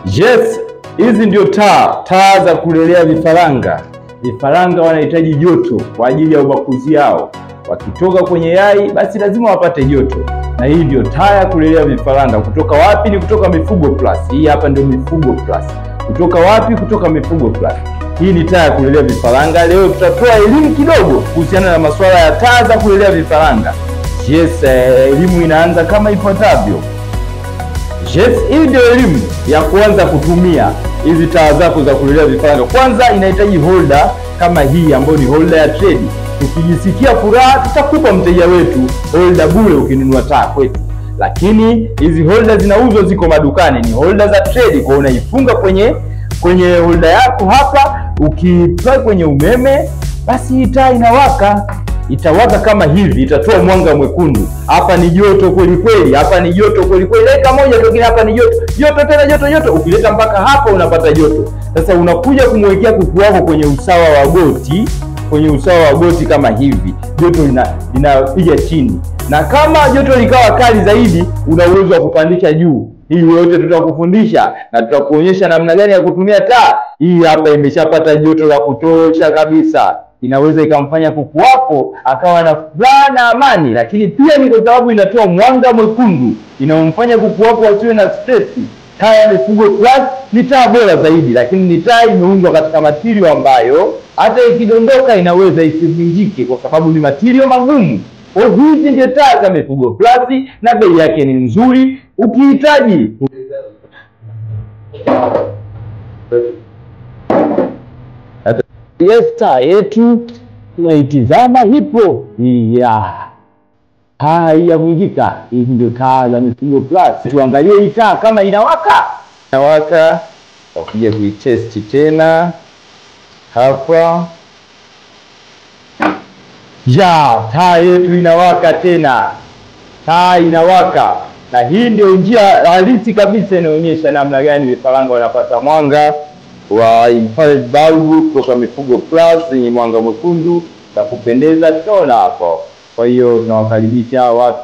Yes, hizi ndio taa za kulelea vifaranga. Vifaranga wanahitaji joto kwa ajili ya ubakuzi yao. Wakitoka kwenye yai basi lazima wapate joto. Na hii ndio taa ya kulelea vifaranga. Kutoka wapi? Ni kutoka Mifugo Plus. Hii hapa ndio Mifugo Plus. Kutoka wapi? Kutoka Mifugo Plus. Hii ni taa ya kulelea vifaranga. Leo tutatoa elimu kidogo kuhusiana na masuala ya taa za kulelea vifaranga. Yes, elimu inaanza kama ifuatavyo. Yes, hii ndio elimu ya kuanza kutumia hizi taa zako za kulelea vifaranga. Kwanza inahitaji holder kama hii ambayo ni holder ya trade. Tukijisikia furaha tutakupa mteja wetu holder bure ukinunua taa kwetu. Lakini hizi holder zinauzwa, ziko madukani, ni holder za trade. Kwa unaifunga kwenye holder yako hapa, ukiplug kwenye umeme basi taa inawaka. Itawaka kama hivi, itatoa mwanga mwekundu. Hapa ni joto kweli kweli, hapa ni joto kweli kweli. Dakika moja tu hapa ni joto. Joto tena joto. Ukileta mpaka hapa unapata joto. Sasa unakuja kumwekea kuku wako kwenye usawa wa goti, kama hivi. Joto linapiga chini. Na kama joto likawa kali zaidi, una uwezo wa kupandisha juu. Hii yote tutakufundisha na tutakuonyesha namna gani ya kutumia taa. Hii hapa imeshapata joto la kutosha kabisa. Inaweza ikamfanya kuku wako akawa na furaha na amani, lakini pia ni kwa sababu inatoa mwanga mwekundu, inamfanya kuku wako asiwe na stress. Taa ya Mifugo Plus ni taa bora zaidi, lakini ni taa imeundwa katika material ambayo hata ikidondoka inaweza isivunjike kwa sababu ni material magumu. Kwa hizi ndio taa za Mifugo Plus na bei yake ni nzuri. Ukihitaji yes, taa yetu tunaitizama ipo. Haiyavunjika. Hii ndio taa za Mifugo Plus. Tuangalie hii taa kama inawaka. Tutakuja kuitest tena hapa. Taa yetu inawaka tena. Taa inawaka. Na hii ndio njia halisi kabisa inaonyesha namna gani vifaranga wanapata mwanga wa infrared bulb kutoka Mifugo Plus yenye mwanga mwekundu na kupendeza tona hapo. Kwa hiyo tunawakaribisha watu